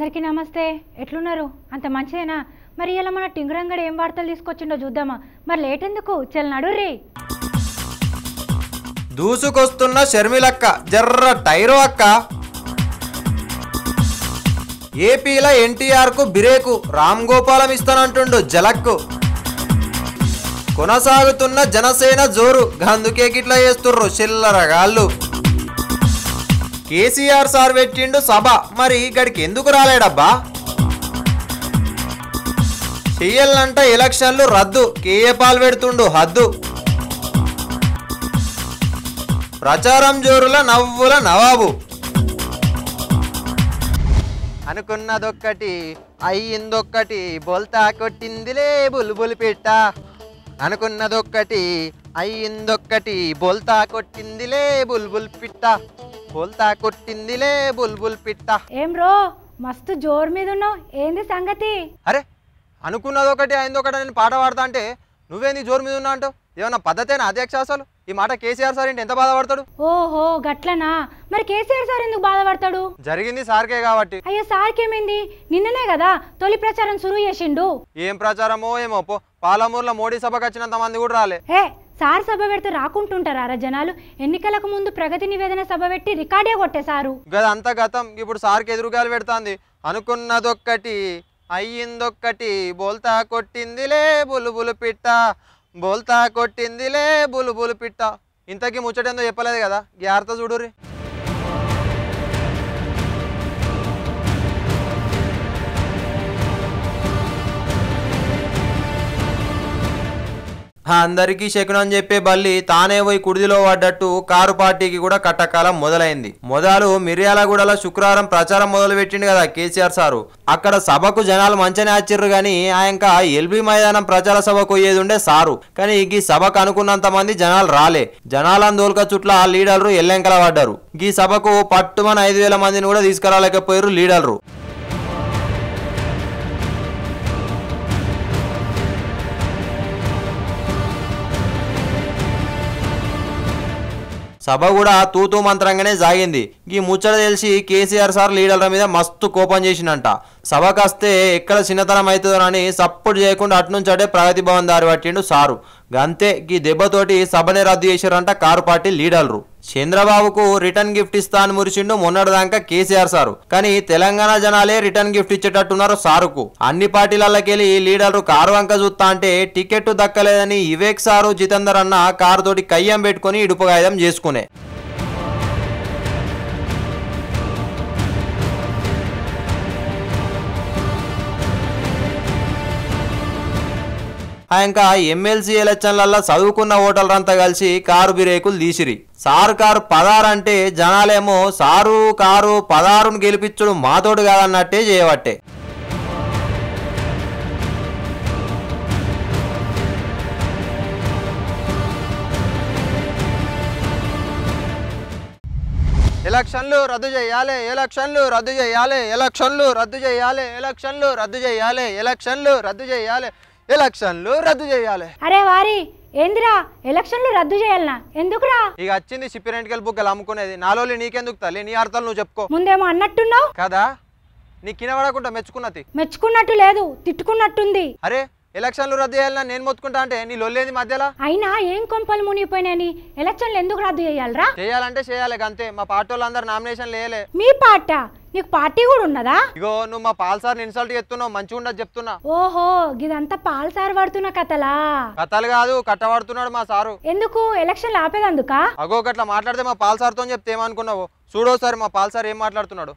అందరికీ నమస్తే. ఎట్లున్నారు? అంత మంచిదేనా? మరి ఇలా మన టింగురంగడు ఏం వార్తలు తీసుకొచ్చిండో చూద్దామా? మరి లేట్ ఎందుకు? చల్ నడుర్రి. దూసుకొస్తున్న షర్మిలక్క జర్ర టైరో అక్క. ఏపీలో ఎన్టీఆర్ కు బిరేకు, రామ్ గోపాలం ఇస్తానంటుండు జలక్కు. కొనసాగుతున్న జనసేన జోరు, గందుకే గిట్లా చేస్తుర్రు చిల్లరగాళ్ళు. కేసీఆర్ సార్ పెట్టిండు సభ, మరి ఇక్కడికి ఎందుకు రాలేడబ్బా? చెయ్యాలంట ఎలక్షన్లు రద్దు, కేఏ పాల్ పెడుతుండు హద్దు. ప్రచారం జోరుల నవ్వుల నవాబు. అనుకున్నదొక్కటి అయ్యిందొక్కటి, బోల్తా కొట్టిందిలే బుల్బుల్ పిట్ట. అనుకున్నదొక్కటి అయ్యిందొక్కటి, బోల్తా కొట్టిందిలే బుల్బుల్ పిట్ట. బోల్తా కొట్టిందిలే బుల్బుల్ పిట్ట. ఏం రో మస్తు జోరు మీద ఉన్నావు, ఏంది సంగతి? అరే అనుకున్నదొకటి అయిందొకటి నేను పాట పాడతా అంటే నువ్వేంది జోరు మీద ఉన్నా అంటావు? ఏమన్నా పద్ధతేనా అధ్యక్ష? అసలు ఈ మాట కేసీఆర్ సార్ ఏంటి ఎంత బాధపడతాడు? ఓహో గట్లనా? మరి కేసీఆర్ సార్ ఎందుకు బాధపడతాడు? జరిగింది సార్కే కాబట్టి. అయ్యో సార్కేమైంది? నిన్ననే కదా తొలి ప్రచారం సురువు చేసిండు. ఏం ప్రచారమో ఏమో పో. పాలమూరులో మోడీ సభకు వచ్చినంత మంది కూడా రాలే. ఏ సార్ సభ పెడితే రాకుంటుంటారా జనాలు? ఎన్నికలకు ముందు ప్రగతి నివేదన సభ పెట్టి రికార్డే కొట్టేశారు. గదంతా గతం. ఇప్పుడు సార్కి ఎదురుగాలు పెడతాంది. అనుకున్నదొక్కటి అయ్యిందొక్కటి, బోల్తా కొట్టిందిలే బులుబులు పిట్ట. బోల్తా కొట్టిందిలే బులుబులు పిట్ట. ఇంతకీ ముచ్చటేందో చెప్పలేదు కదా, జాగ్రత్త చూడుర్రి. అందరికీ శకునం చెప్పే బల్లి తానే పోయి కుడిదిలో పడ్డట్టు కారు పార్టీకి కూడా కట్టకాలం మొదలైంది. మొదలు మిర్యాలగూడలో శుక్రవారం ప్రచారం మొదలు పెట్టిండు కదా కేసీఆర్ సారు. అక్కడ సభకు జనాలు మంచిగానే వచ్చిర్రు గాని ఆయనక ఎల్బీ మైదానం ప్రచార సభకు పోయేది ఉండే సారు. కానీ ఈ సభకు అనుకున్నంత మంది జనాలు రాలే. జనాలందోల్క చుట్ల లీడర్లు ఎల్లెంకల పడ్డారు. ఈ సభకు పట్టుమని 5,000 మందిని కూడా తీసుకురాలేకపోయారు లీడర్లు. సభ కూడా తూతూ మంత్రంగానే సాగింది. ఈ ముచ్చట తెలిసి కేసీఆర్ సార్ లీడర్ల మీద మస్తు కోపం చేసినంట. సభకస్తే ఎక్కడ చిన్నతనం అవుతుందోనని సపోర్ట్ చేయకుండా అట్నుంచి అటే ప్రగతి భవన్ దారి పట్టిండు సారు. గంతే ఈ దెబ్బతోటి సభనే రద్దు చేశారంట కారు పార్టీ లీడర్లు. చంద్రబాబుకు రిటర్న్ గిఫ్ట్ ఇస్తా అని మురిచిండు మొన్నటిదాకా కేసీఆర్ సారు. కానీ తెలంగాణ జనాలే రిటర్న్ గిఫ్ట్ ఇచ్చేటట్టున్నారు సారుకు. అన్ని పార్టీలకెళ్ళి లీడర్లు కారు వంక చూస్తా అంటే టికెట్ దక్కలేదని వివేక్ సారు జితేందర్ అన్న కారు తోటి కయ్యం పెట్టుకుని ఇడుపుగాయదం చేసుకునే. ఇంకా ఎమ్మెల్సీ ఎలక్షన్లల్లో చదువుకున్న ఓటర్లంతా కలిసి కారు బిరేకులు తీసిరి. సారు కారు 16 అంటే జనాలేమో సారు కారు 16ను గెలిపించుడు మాతోడు కాదన్నట్టే చేయబట్టే. ఎలక్షన్లు రద్దు చేయాలి, ఎలక్షన్లు రద్దు చేయాలి, ఎలక్షన్లు రద్దు చేయాలి, ఎలక్షన్లు రద్దు చేయాలి, ఎలక్షన్లు రద్దు చేయాలి, ఎలక్షన్లు రద్దు చేయాలి. అరే వారి ఏందిరా ఎలక్షన్లు రద్దు చేయాలనా? ఎందుకురా? ఇక వచ్చింది సిప్పిరెంటికల్ బుక్కలు అమ్ముకునేది. నాలోలి నీకెందుకు తల్లి? నీ అర్థాలు నువ్వు చెప్పుకో. ముందేమో అన్నట్టున్నావు కదా, నీ కినబడకుండా మెచ్చుకున్నది. మెచ్చుకున్నట్టు లేదు, తిట్టుకున్నట్టుంది. అరే ఎలక్షన్లు రద్దు చేయాలని నేను మొత్తుకుంటా అంటే నీ లొల్లేది మధ్యలో. అయినా ఏం కొంపలు మునిగిపోయినాయని ఎలక్షన్లు ఎందుకు రద్దు చేయాలరా? చేయాలంటే చేయాలి అంతే. మా పార్టీ వాళ్ళందరూ నామినేషన్ లేలే. మీ పార్టీ? నీకు పార్టీ కూడా ఉన్నదా? ఇగో నువ్వు మా పాల్ సార్ ఇన్సల్ట్ చేస్తున్నావు, మంచిగా ఉండదు చెప్తున్నా. ఓహో ఇదంతా పాల్ సార్ పడుతున్న కథలా? కథలు కాదు, కట్టబడుతున్నాడు మా సారు. ఎందుకు ఎలక్షన్లు ఆపేదందుక? అగో గట్లా మాట్లాడితే మా పాల్ సార్తో చెప్తే ఏమనుకున్నావు? చూడోసారి మా పాల్ సార్ ఏం మాట్లాడుతున్నాడు.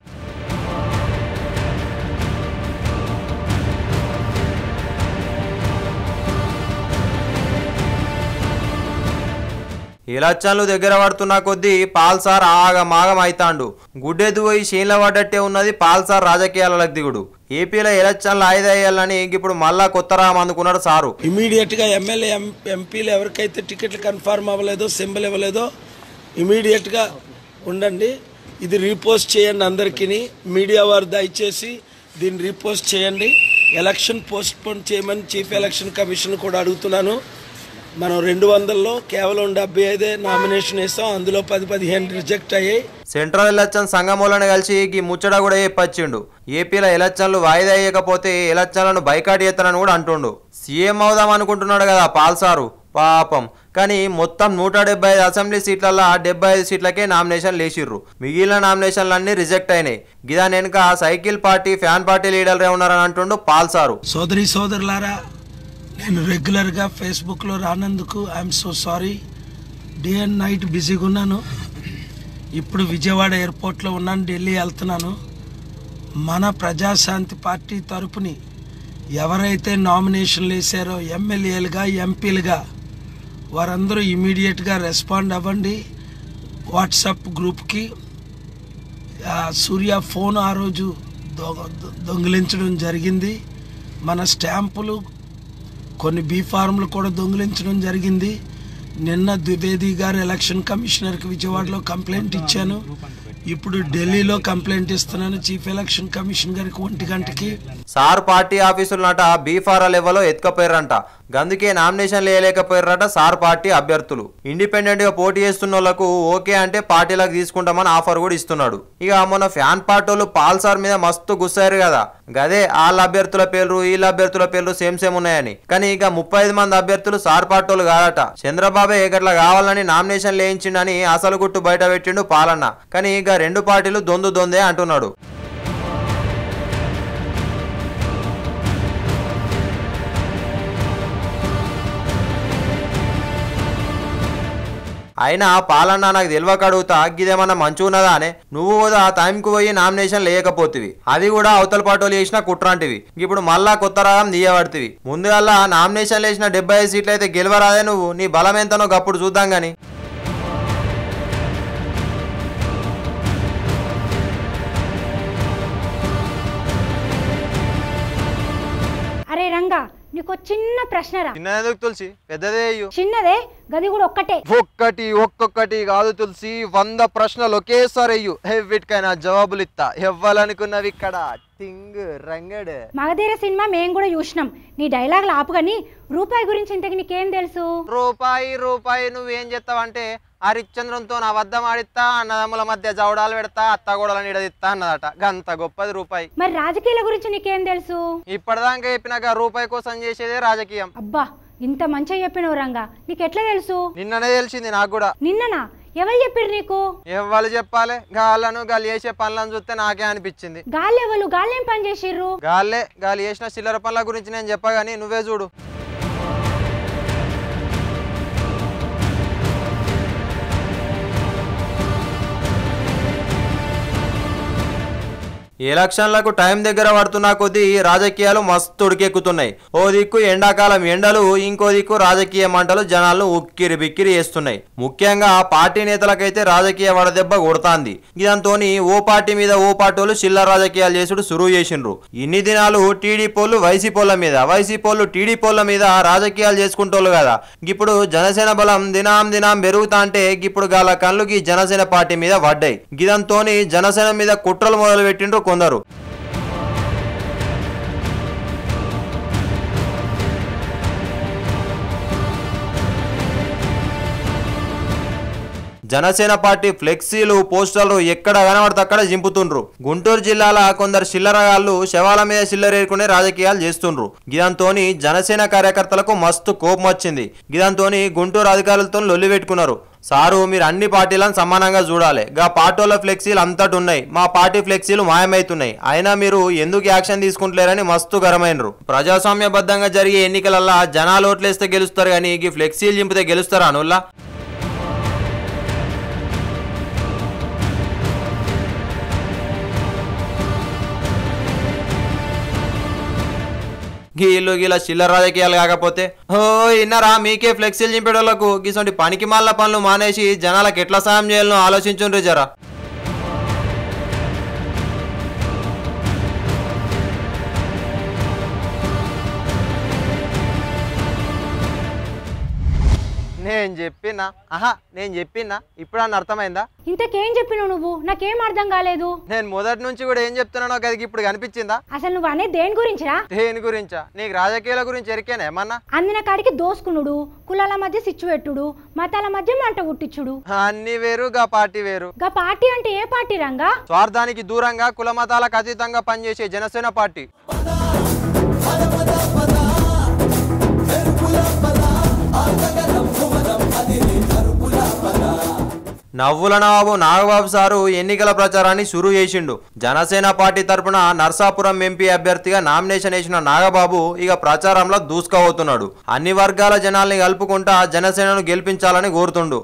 ఎలక్షన్లు దగ్గర పడుతున్న కొద్దీ పాల్సార్ ఆగమాగం అయితాండు. గుడ్డెద్దు పోయి షీన్ల పడ్డట్టే ఉన్నది పాల్సార్ రాజకీయాలకు దిగుడు. ఏపీలో ఎలక్షన్లు ఆయుధేయాలని ఇప్పుడు మళ్ళా కొత్త రామ్ అందుకున్నాడు సారు. ఇమీడియట్ గా ఎమ్మెల్యే ఎంపీలు ఎవరికైతే టికెట్లు కన్ఫర్మ్ అవ్వలేదో, సింబల్ ఇవ్వలేదో ఇమీడియట్ గా ఉండండి. ఇది రీపోస్ట్ చేయండి అందరికీ. మీడియా వారు దయచేసి దీన్ని రీపోస్ట్ చేయండి. ఎలక్షన్ పోస్ట్ పోన్ చేయమని చీఫ్ ఎలక్షన్ కమిషన్ కూడా అడుగుతున్నాను. మనం 200లో కేవలం 75 నామినేషన్ వేస్తాం, అందులో 10-15 రిజెక్ట్ అయ్యాయి. సెంట్రల్ ఎలక్షన్ సంఘమూలను కలిసి ఈ ముచ్చట కూడా చెప్పొచ్చిండు. ఏపీలో ఎలక్షన్లు వాయిదా వేయకపోతే ఎలక్షన్లను బైకాట్ చేస్తానని కూడా అంటుండు. సీఎం అవుదాం అనుకుంటున్నాడు కదా పాల్సారు పాపం. కానీ మొత్తం 175 అసెంబ్లీ సీట్లలో 75 సీట్లకే నామినేషన్ లేచిర్రు. మిగిలిన నామినేషన్లన్నీ రిజెక్ట్ అయినాయి. గిదాని వెనుక సైకిల్ పార్టీ ఫ్యాన్ పార్టీ లీడర్లే ఉన్నారని అంటుండు పాల్సారు. సోదరులారా, నేను రెగ్యులర్గా ఫేస్బుక్లో రానందుకు I'm so sorry. Day and night బిజీగా ఉన్నాను. ఇప్పుడు విజయవాడ ఎయిర్పోర్ట్లో ఉన్నాను, ఢిల్లీ వెళ్తున్నాను. మన ప్రజాశాంతి పార్టీ తరపుని ఎవరైతే నామినేషన్లు వేసారో ఎమ్మెల్యేలుగా ఎంపీలుగా వారందరూ ఇమీడియట్గా రెస్పాండ్ అవ్వండి. వాట్సాప్ గ్రూప్కి సూర్య ఫోన్ ఆ రోజు దొంగిలించడం జరిగింది. మన స్టాంపులు కొన్ని బీ ఫార్ములు కూడా దొంగిలించడం జరిగింది. నిన్న ద్వివేది గారు ఎలక్షన్ కమిషనర్కి విజయవాడలో కంప్లైంట్ ఇచ్చాను. ఇప్పుడు ఢిల్లీలో కంప్లైంట్ ఇస్తున్నాను చీఫ్ ఎలక్షన్ కమిషన్ గారికి 1 గంటకి. సార్ పార్టీ ఆఫీసులనట బీఫారా లెవెల్లో ఎత్తుకపోయారంట. గందుకే నామినేషన్ లేకపోయారట సార్ పార్టీ అభ్యర్థులు. ఇండిపెండెంట్ గా పోటీ చేస్తున్న వాళ్ళకు ఓకే అంటే పార్టీలకు తీసుకుంటామని ఆఫర్ కూడా ఇస్తున్నాడు. ఇక మొన్న ఫ్యాన్ పార్టీలు పాల్సార్ మీద మస్తు గుస్సారు కదా. గదే వాళ్ళ అభ్యర్థుల పేర్లు వీళ్ళ అభ్యర్థుల పేర్లు సేమ్ ఉన్నాయని. కానీ ఇక 35 మంది అభ్యర్థులు సార్ పార్టీలు కాదట. చంద్రబాబే గట్లా కావాలని నామినేషన్ లేయించిండని అసలు గుట్టు బయట పెట్టిండు పాలన్న. కానీ ఇక 2 పార్టీలు దొందే అంటున్నాడు. అయినా పాలన్న నాకు తెలియక అడుగుతా, గిదేమన్నా మంచిగా ఉన్నదా అనే. నువ్వు కూడా ఆ టైంకు పోయి నామినేషన్ లేకపోతివి, అది కూడా అవతల పాటోలు చేసిన కుట్రాంటివి. ఇప్పుడు మళ్ళా కొత్త రాగం తీయబడుతుంది. ముందుగల్లా నామినేషన్ లేచిన 75 సీట్లు అయితే గెలవరాదే నువ్వు. నీ బలం ఎంతనో గప్పుడు చూద్దాం గాని. అరే రంగా, నీకు చిన్న ప్రశ్నరా. చిన్నది తులసి, పెద్దదే అయ్యో. చిన్నదే గది కూడా ఒక్కొక్కటి కాదు తులసి, 100 ప్రశ్నలు ఒకేసారి అయ్యు. వీటికైనా జవాబులు ఇస్తా. ఇవ్వాలనుకున్నవి ఇక్కడ రంగడు. మగధీర సినిమా మేము కూడా చూసినాం. నీ డైలాగులు ఆపు గాని రూపాయి గురించి ఇంతకు నీకేం తెలుసు? రూపాయి నువ్వేం చేస్తావంటే హరిశ్చంద్రంతో నా వద్దం ఆడిస్తా, అన్నదమ్ముల మధ్య జవడాలు పెడతా, అత్తగోడలను ఇడదిస్తా అన్నదట. గంత గొప్పది రూపాయి. మరి రాజకీయాల గురించి నీకేం తెలుసు? ఇప్పటిదాకా చెప్పినాక రూపాయి కోసం చేసేదే రాజకీయం. అబ్బా, ఇంత మంచిగా చెప్పినవు రంగా. నీకెట్లా తెలుసు? నిన్ననే తెలిసింది నాకు కూడా. నిన్ననా? ఎవరు చెప్పారు నీకు? ఎవరు చెప్పాలి? గాళ్ళను గాలి చేసే పనులను చూస్తే నాకే అనిపించింది. గాళ్ళెవరు? గాళ్ళేం పని చేసిర్రు? గాలి చేసిన చిల్లర పనుల గురించి నేను చెప్పగాని నువ్వే చూడు. ఎలక్షన్లకు టైం దగ్గర పడుతున్నా కొద్దీ రాజకీయాలు మస్తు ఉడికెక్కుతున్నాయి. ఓ దిక్కు ఎండాకాలం ఎండలు, ఇంకో దిక్కు రాజకీయ మంటలు జనాలను ఉక్కిరి బిక్కిరి చేస్తున్నాయి. ముఖ్యంగా పార్టీ నేతలకైతే రాజకీయ వడదెబ్బ కొడుతాంది. ఇదంతోని ఓ పార్టీ మీద ఓ పార్టీలు చిల్లర రాజకీయాలు చేసుడు సురువు చేసిండ్రు. ఇన్ని దినాలు టీడీపోళ్ళు వైసీపోళ్ళ మీద, వైసీపోళ్ళు టీడీపోళ్ళ మీద రాజకీయాలు చేసుకుంటోళ్ళు కదా. ఇప్పుడు జనసేన బలం దినాం పెరుగుతా అంటే ఇప్పుడు గాల కళ్ళు జనసేన పార్టీ మీద పడ్డాయి. గిదంతోని జనసేన మీద కుట్రలు మొదలు పెట్టిండ్రు కొందరు. జనసేన పార్టీ ఫ్లెక్సీలు పోస్టర్లు ఎక్కడ కనబడితే అక్కడ చింపుతుండ్రు. గుంటూరు జిల్లాల కొందరు చిల్లరగాళ్ళు శవాల మీద చిల్లరేరుకునే రాజకీయాలు చేస్తుండ్రు. గిదంతోని జనసేన కార్యకర్తలకు మస్తు కోపం వచ్చింది. గిదంతోని గుంటూరు అధికారులతో లొల్లి పెట్టుకున్నారు. సారు, మీరు అన్ని పార్టీలను సమానంగా చూడాలి. గా పార్టీల ఫ్లెక్సీలు అంతటి ఉన్నాయి, మా పార్టీ ఫ్లెక్సీలు మాయమైతున్నాయి. అయినా మీరు ఎందుకు యాక్షన్ తీసుకుంటలేరని మస్తు గరమైనరు. ప్రజాస్వామ్యబద్ధంగా జరిగే ఎన్నికలల్లా జనాలు ఓట్లేస్తే గెలుస్తారు కానీ ఈ ఫ్లెక్సీలు చింపితే గెలుస్తారా అనుల్లా? గీళ్ళ చిల్లర రాజకీయాలు కాకపోతే ఇన్నారా? మీకే ఫ్లెక్సీలు చింపేటోళ్లకు గిసంటి పనికి మాల పనులు మానేసి జనాలకు ఎట్లా సాయం చేయాలనో ఆలోచించుండ్రు జరా. నేను చెప్పినా నేను చెప్పినా ఇప్పుడు అని అర్థమైందా? ఇంతకేం చెప్పినావు నువ్వు? నాకేం అర్థం కాలేదు. నేను మొదటి నుంచి కూడా ఏం చెప్తున్నానో గదికి ఇప్పుడు కనిపించిందా? అసలు నువ్వు అనేది దేని గురించిరా? దేని గురించా? నీకు రాజకీయాల గురించి ఎరికేనా ఏమన్నా? అందిన కాడికి దోసుకునుడు, కులాల మధ్య సిచ్చు పెట్టుడు, మతాల మధ్య మంట పుట్టించుడు. అన్ని వేరు గా పార్టీ వేరు. గా పార్టీ అంటే ఏ పార్టీ రంగా? స్వార్థానికి దూరంగా కుల మతాలకు అతీతంగా పనిచేసే జనసేన పార్టీ. నవ్వుల నవాబు నాగబాబు సారు ఎన్నికల ప్రచారాన్ని షురూ చేసిండు. జనసేన పార్టీ తరపున నర్సాపురం ఎంపీ అభ్యర్థిగా నామినేషన్ వేసిన నాగబాబు ఇక ప్రచారంలో దూసుకుపోతున్నాడు. అన్ని వర్గాల జనాల్ని కలుపుకుంటా జనసేనను గెలిపించాలని కోరుతుండు.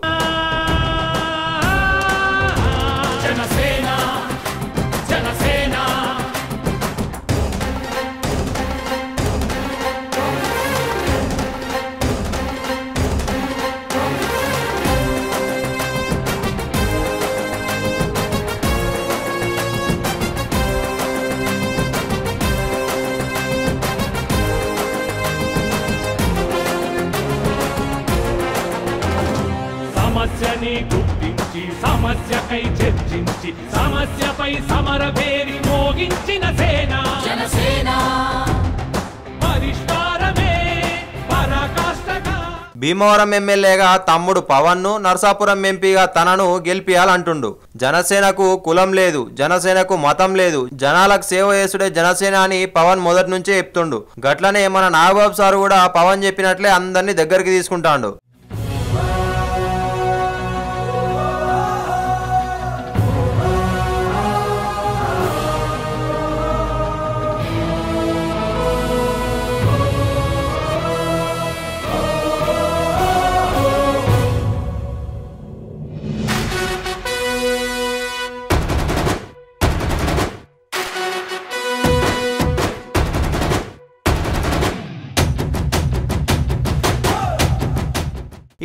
సమస్యని గుర్తించి సమస్యకై చర్చించి సమస్యపై సమరభేరి మోగించిన సేన జనసేన పరిష్కారమే పరాకాష్ఠగా. భీమవరం ఎమ్మెల్యేగా తమ్ముడు పవన్ ను, నర్సాపురం ఎంపీగా తనను గెలిపియాలంటుండు. జనసేనకు కులం లేదు, జనసేనకు మతం లేదు, జనాలకు సేవ చేసుడే జనసేన అని పవన్ మొదటి నుంచే చెప్తుండు. గట్లనే మన నాగబాబు సార్ కూడా పవన్ చెప్పినట్లే అందరినీ దగ్గరికి తీసుకుంటాడు.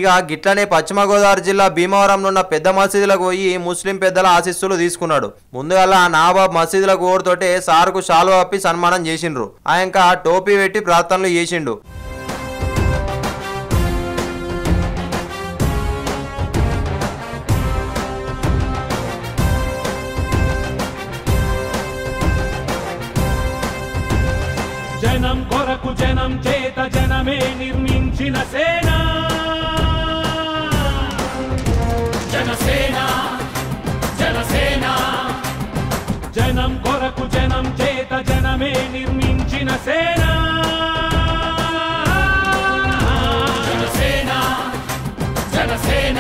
ఇక గిట్లనే పశ్చిమ గోదావరి జిల్లా భీమవరంలో ఉన్న పెద్ద మసీదులకు పోయి ముస్లిం పెద్దల ఆశీస్సులు తీసుకున్నాడు. ముందుగా నాబాబ్ మసీదులకు ఓడుతోటే సార్కు షాల్వా కప్పి సన్మానం చేసిండ్రు. ఆయన టోపీ పెట్టి ప్రార్థనలు చేసిండు. జనం కొరకు జనం చేత జనమే నిర్మించిన సేన జనసేన జనసేన జనం కొరకు జనం చేత జనమే నిర్మించిన సేన జనసేన జనసేన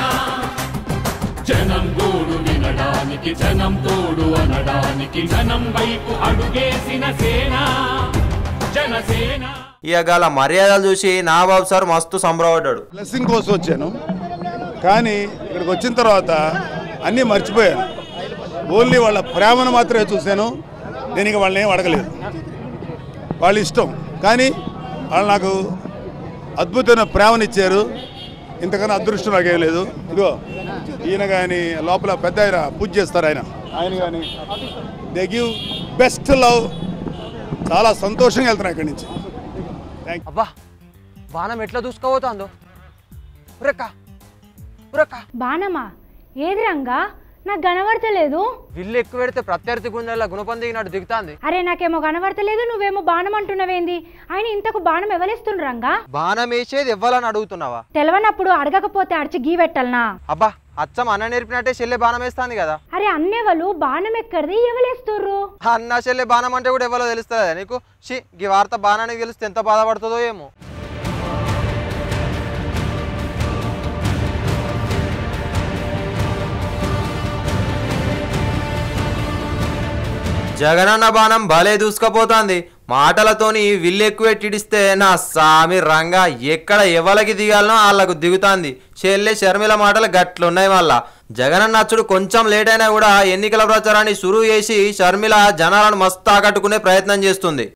జనం గోడు వినడానికి జనం తోడు అనడానికి జనం వైపు అడుగేసిన సేన జనసేన. ఇక మర్యాదలు చూసి నాబాబు సార్ మస్తు సంబరపడ్డాడు. బ్లెస్సింగ్ కోసం వచ్చాను, కానీ ఇక్కడికి వచ్చిన తర్వాత అన్నీ మర్చిపోయాను. ఓన్లీ వాళ్ళ ప్రేమను మాత్రమే చూశాను. నేను ఇక వాళ్ళని ఏం అడగలేదు. వాళ్ళ ఇష్టం, కానీ వాళ్ళు నాకు అద్భుతమైన ప్రేమనిచ్చారు. ఇంతకన్నా అదృష్టం నాకేం లేదు. ఇదిగో ఈయన కానీ లోపల పెద్ద ఆయన పూజ చేస్తారు, ఆయన కానీ దే గివ్ బెస్ట్ లవ్. చాలా సంతోషంగా వెళ్తున్నాను ఇక్కడి నుంచి. అబ్బా బాణం ఎట్లా దూసుకోబోతుందో. బాణమా? ఏది రంగా? నాకు కనబడతలేదు. విల్లు ఎక్కువ పెడితే ప్రత్యర్థి గుండెల్లో గుణపం దిగినట్టు దిగుతాంది. అరే నాకేమో కనబడతలేదు, నువ్వేమో బాణం అంటున్నావేంది? ఆయన ఇంతకు బాణం ఎవరిస్తుండ్రు రంగా? బాణం వేసేది ఇవ్వాలని అడుగుతున్నావా? తెలవనప్పుడు అడగకపోతే అడిచి గీ పెట్టాలనా? అబ్బా అచ్చం అన్న నేర్పినట్టే చెల్లె బాణం వేస్తాంది కదా. అరే అన్నేవాళ్ళు బాణం ఎక్కడిది ఎవలేస్తుర్రు? అన్న చెల్లె బాణం అంటే కూడా ఎవరో తెలుస్తుందా నీకు? ఈ వార్త బాణానికి తెలిస్తే ఎంత బాధపడుతుందో ఏమో. జగనన్న బాణం భలే దూసుకపోతాంది. మాటలతోని విల్లు ఎక్కువెట్టిడిస్తే నా సామి రంగా ఎక్కడ ఎవలకి దిగాలనో వాళ్ళకు దిగుతాంది. చెల్లె షర్మిల మాటలు గట్లున్నాయి. మళ్ళా జగనన్న అచ్చుడు కొంచెం లేట్ అయినా కూడా ఎన్నికల ప్రచారాన్ని షురూ చేసి షర్మిల జనాలను మస్తు ఆకట్టుకునే ప్రయత్నం చేస్తుంది.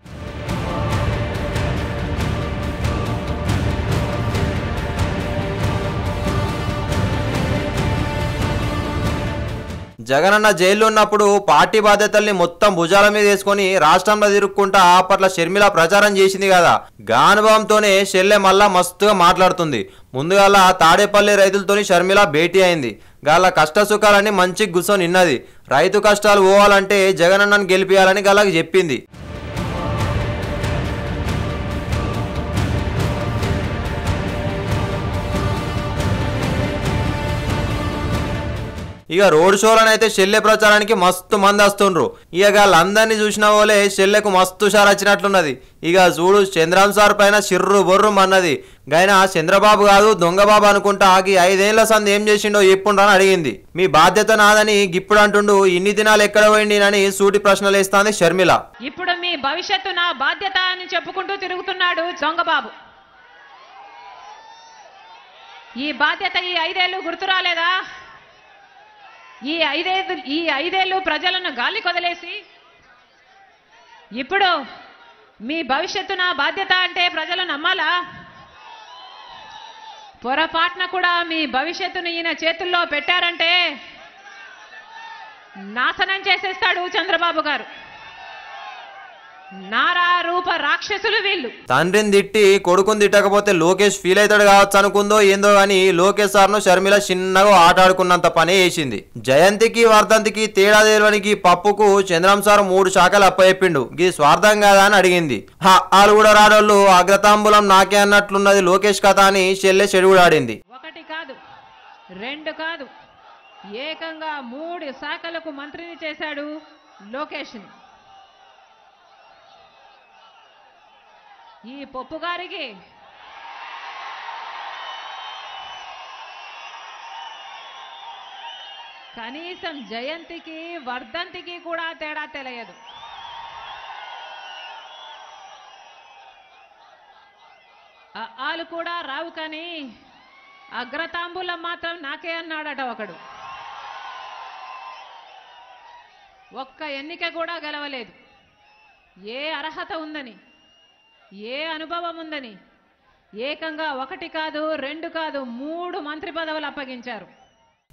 జగనన్న జైల్లో ఉన్నప్పుడు పార్టీ బాధ్యతల్ని మొత్తం భుజాల మీద వేసుకొని రాష్ట్రంలో తిరుక్కుంటా ఆపట్ల షర్మిల ప్రచారం చేసింది కదా. గా అనుభవంతోనే షెల్లె మళ్ళా మస్తుగా మాట్లాడుతుంది. ముందుగాల తాడేపల్లి రైతులతోని షర్మిల భేటీ అయింది. గాల కష్ట సుఖాలన్నీ మంచి గుసో నిన్నది. రైతు కష్టాలు పోవాలంటే జగనన్నను గెలిపియాలని గలకి చెప్పింది. ఇక రోడ్ షోలనైతే షెల్లె ప్రచారానికి మస్తు మంది వస్తుండ్రు. ఇక వాళ్ళందరినీ చూసిన వాళ్ళే షెల్లెకు మస్తు షార్ వచ్చినట్లున్నది. ఇక చూడు చంద్రబాబు సార్ పైన చిర్రు బొర్రు అన్నది. గైనా చంద్రబాబు కాదు దొంగబాబు అనుకుంటా ఆగి 5 ఏళ్ల సంది ఏం చేసిండో చెప్పుండ్రని అడిగింది. మీ బాధ్యత నాదని ఇప్పుడు అంటుండు. ఇన్ని దినాలు ఎక్కడ పోయిండినని సూటి ప్రశ్నలు వేస్తాంది షర్మిల. ఇప్పుడు మీ భవిష్యత్తు నా బాధ్యత అని చెప్పుకుంటూ తిరుగుతున్నాడు దొంగబాబు. ఈ బాధ్యత ఈ 5 ఏళ్ళు గుర్తు రాలేదా? ఈ 5 ఏళ్ళు ప్రజలను గాలి కొదిలేసి ఇప్పుడు మీ భవిష్యత్తు నా బాధ్యత అంటే ప్రజలు నమ్మాలా? పొరపాటున కూడా మీ భవిష్యత్తును ఈయన చేతుల్లో పెట్టారంటే నాశనం చేసేస్తాడు చంద్రబాబు గారు. నారా రూప రాక్షసులు వీళ్ళు. తండ్రిని తిట్టి కొడుకుని తిట్టకపోతే లోకేష్ ఫీల్ అవుతాడు కావచ్చు అనుకుందో ఏందో గాని లోకేష్ సార్ను షర్మిల చిన్నగా ఆట ఆడుకున్నంత పనే చేసింది. జయంతికి వర్ధంతికి తేడా తెలియనికి పప్పుకు చంద్రం సార్ 3 శాఖలు అప్పచెప్పిండు. గీ స్వార్థం కాదా అని అడిగింది. వాళ్ళు కూడా రాడోళ్ళు అగ్రతాంబులం నాకే అన్నట్లున్నది లోకేష్ కథ అని చెల్లె చెడుగుడాడింది. 1 కాదు 2 కాదు ఏకంగా 3 శాఖలకు మంత్రిని చేశాడు లోకేష్ని. ఈ పప్పు గారికి కనీసం జయంతికి వర్ధంతికి కూడా తేడా తెలియదు. ఆలు కూడా రావు కానీ అగ్రతాంబూలం మాత్రం నాకే అన్నాడట ఒకడు. ఒక్క ఎన్నిక కూడా గెలవలేదు. ఏ అర్హత ఉందని ఏ అనుభవం ఉందని ఏకంగా 1 కాదు 2 కాదు 3 మంత్రి పదవులు అప్పగించారు.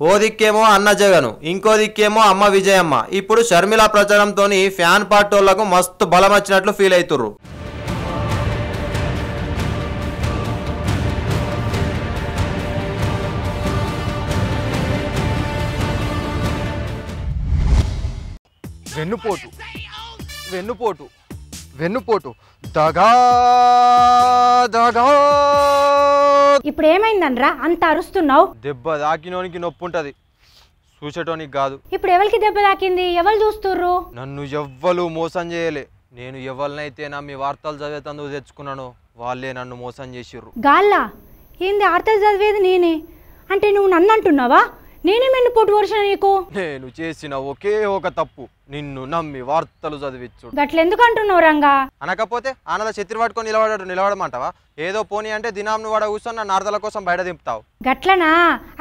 ఓ దిక్కేమో అన్న జగను, ఇంకో దిక్కేమో అమ్మ విజయమ్మ. ఇప్పుడు షర్మిల ప్రచారంతోని ఫ్యాన్ పార్టీలకు మస్తు బలం వచ్చినట్లు ఫీల్ అవుతుర్రు. వెన్నుపోటు వెన్నుపోటు వెన్నుపోటు దగా దగా. ఇప్పుడు ఏమైందనరా అంత అరుస్తున్నావు? దెబ్బ తాకినోనికి నొప్పి ఉంటది, చూసేటోనికి కాదు. ఇప్పుడు ఎవరికి దెబ్బ తాకింది? ఎవరు చూస్తుర్రు? నన్ను ఎవ్వరు మోసం చేయలే. నేను ఎవరినైతే నా మీ వార్తలు చదివేతందుకు తెచ్చుకున్నాను వాళ్ళే నన్ను మోసం చేసిర్రు. గాల్లా ఏంది వార్తలు చదివేది నేనే అంటే నువ్వు నన్ను అంటున్నావా? నేనే వెన్నుపోటు వర్షం నీకు? నేను చేసిన ఒకే ఒక తప్పు నిన్ను నమ్మి వార్తలు చదివించు. గట్లెందుకు అంటున్నావు రంగా? అనకపోతే ఆనద చెత్తిరి పట్టుకొని నిలబడమంటావా? ఏదో పోనీ అంటే దినాంను వాడ కూర్చొని నా నారదల కోసం బయట దింపుతావు. గట్లనా?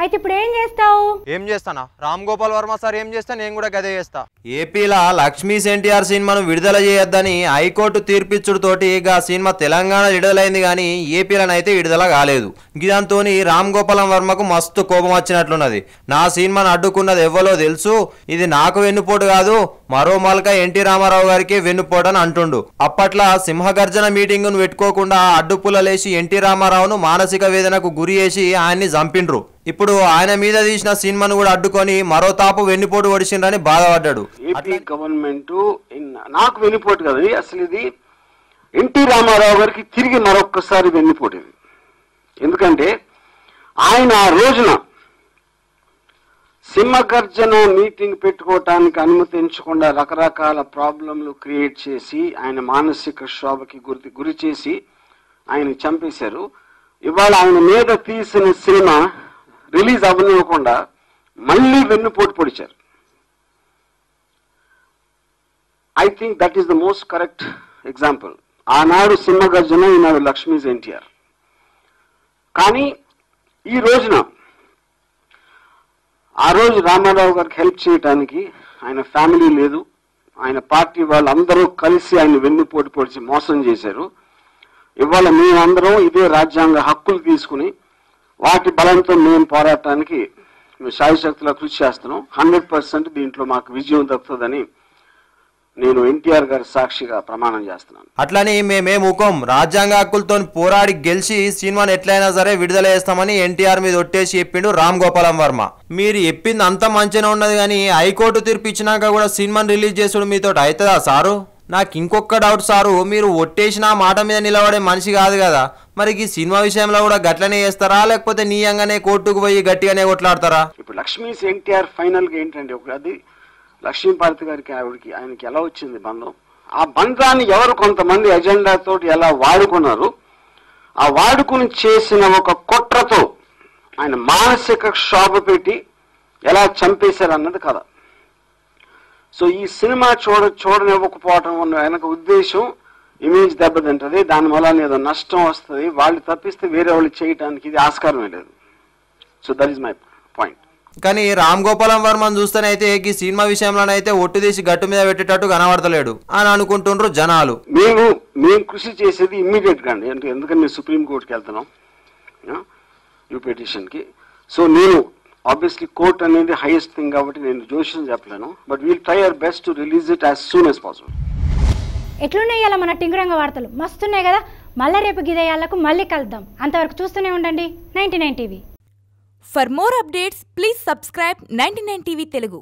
అయితే ఇప్పుడు ఏం చేస్తావు? ఏం చేస్తానా? రామ్ గోపాల్ వర్మ సార్ ఏం చేస్తా నేను కూడా గదే చేస్తా. ఏపీలా లక్ష్మీ ఎన్టీఆర్ సినిమాను విడుదల చేయొద్దని హైకోర్టు తీర్పిచ్చుడుతోటి గా సినిమా తెలంగాణ విడుదలైంది కానీ ఏపీలనైతే విడుదల కాలేదు. దాంతో రామ్ గోపాలం వర్మకు మస్తు కోపం వచ్చినట్లున్నది. నా సినిమాను అడ్డుకున్నది ఎవ్వలో తెలుసు, ఇది నాకు వెన్నుపోటు కాదు మరో మల్క ఎన్టీ రామారావు గారికి వెన్నుపోటని అంటుండు. అప్పట్లా సింహగర్జన మీటింగును పెట్టుకోకుండా అడ్డుపులలేసి ఎన్టీ రామారావును మానసిక వేదనకు గురి చేసి ఆయన్ని చంపిండ్రు. ఇప్పుడు ఆయన మీద తీసిన సినిమాను కూడా అడ్డుకొని మరో తాపు వెన్నుపోటు ఒడిచిండ్రని బాధపడ్డాడు. ఏపీ గవర్నమెంట్ నాకు వెన్నుపోటు కదా, అసలు ఇది ఎన్టీ రామారావు గారికి తిరిగి మరొక్కసారి వెన్నుపోటు. ఎందుకంటే ఆయన ఆ రోజున సింహగర్జన మీటింగ్ పెట్టుకోవటానికి అనుమతించకుండా రకరకాల ప్రాబ్లంలు క్రియేట్ చేసి ఆయన మానసిక క్షోభకి గురి చేసి ఆయన చంపేశారు. ఇవాళ ఆయన మీద తీసిన సినిమా రిలీజ్ అవ్వనివ్వకుండా మళ్ళీ వెన్నుపోటు పొడిచారు. I think that is the most correct example. ఆనాడు సింహగర్జన, ఈనాడు లక్ష్మీస్ ఎన్టీఆర్. కానీ ఈ రోజున ఆ రోజు రామారావు గారికి హెల్ప్ చేయడానికి ఆయన ఫ్యామిలీ లేదు, ఆయన పార్టీ వాళ్ళందరూ కలిసి ఆయన వెన్నుపోటు పొడిచి మోసం చేశారు. ఇవాళ మేమందరం ఇదే రాజ్యాంగ హక్కులు తీసుకుని వాటి బలంతో మేము పోరాటానికి శాయశక్తిలో కృషి చేస్తున్నాం. 100% దీంట్లో మాకు విజయం దక్కుతుందని నేను ఎన్టీఆర్ గారి సాక్షిగా ప్రమాణం చేస్తున్నాను. అట్లని మేమే ముఖం రాజ్యాంగ హక్కులతో పోరాడి గెలిచి సినిమాను ఎట్లయినా సరే విడుదల చేస్తామని ఎన్టీఆర్ మీద ఒట్టేసి చెప్పిండు రామ్ గోపాలం వర్మ. మీరు చెప్పింది అంత మంచిగా ఉన్నది కానీ హైకోర్టు తీర్పు ఇచ్చినాక కూడా సినిమాను రిలీజ్ చేసుడు మీతో అవుతుందా సారు? నాకు ఇంకొక డౌట్ సారు, మీరు ఒట్టేసిన మాట మీద నిలబడే మనిషి కాదు కదా, మరి ఈ సినిమా విషయంలో కూడా గట్లనే చేస్తారా లేకపోతే నీయంగానే కోర్టుకు పోయి గట్టిగానే కొట్లాడతారా? ఇప్పుడు లక్ష్మీస్ ఎన్టీఆర్ ఫైనల్గా ఏంటంటే అది లక్ష్మీపార్వతి గారికి ఆయనకి ఎలా వచ్చింది బంధం, ఆ బంధాన్ని ఎవరు కొంతమంది ఎజెండాతో ఎలా వాడుకున్నారు, ఆ వాడుకుని చేసిన ఒక కుట్రతో ఆయన మానసిక క్షోభ పెట్టి ఎలా చంపేశారు అన్నది కథ. సో ఈ సినిమా చూడనివ్వకపోవటం వెనక ఉద్దేశం ఇమేజ్ దెబ్బతింటది, దానివల్ల ఏదో నష్టం వస్తుంది, వాళ్ళు తప్పిస్తే వేరే వాళ్ళు చేయటానికి ఇది ఆస్కారమే లేదు. So that is my point. కానీ రామ్ గోపాలం వర్మను చూస్తేనైతే ఈ సినిమా విషయంలోనైతే ఒట్టు తీసి గట్టు మీద పెట్టేటట్టు కనబడతలేడు అని అనుకుంటుండ్రు జనాలు. మేము కృషి చేసేది ఇమ్మీడియట్ గా అండి, ఎందుకంటే మేము సుప్రీంకోర్టుకి వెళ్తున్నాం యూ పిటిషన్కి. సో నేను ఆబ్వియస్లీ కోర్ట్ అనేది హైయెస్ట్ థింగ్ కాబట్టి నేను జోషియం చెప్పలేను, but we'll try our best to release it as soon as possible. ఎట్లున్నాయి అలా మన టింగురంగ వార్తలు మస్తున్నాయి కదా. మళ్ళీ రేపు గిదేయాలకు మళ్ళీ కలుద్దాం. అంతవరకు చూస్తూనే ఉండండి 99 TV. For more updates, please subscribe 99 TV Telugu.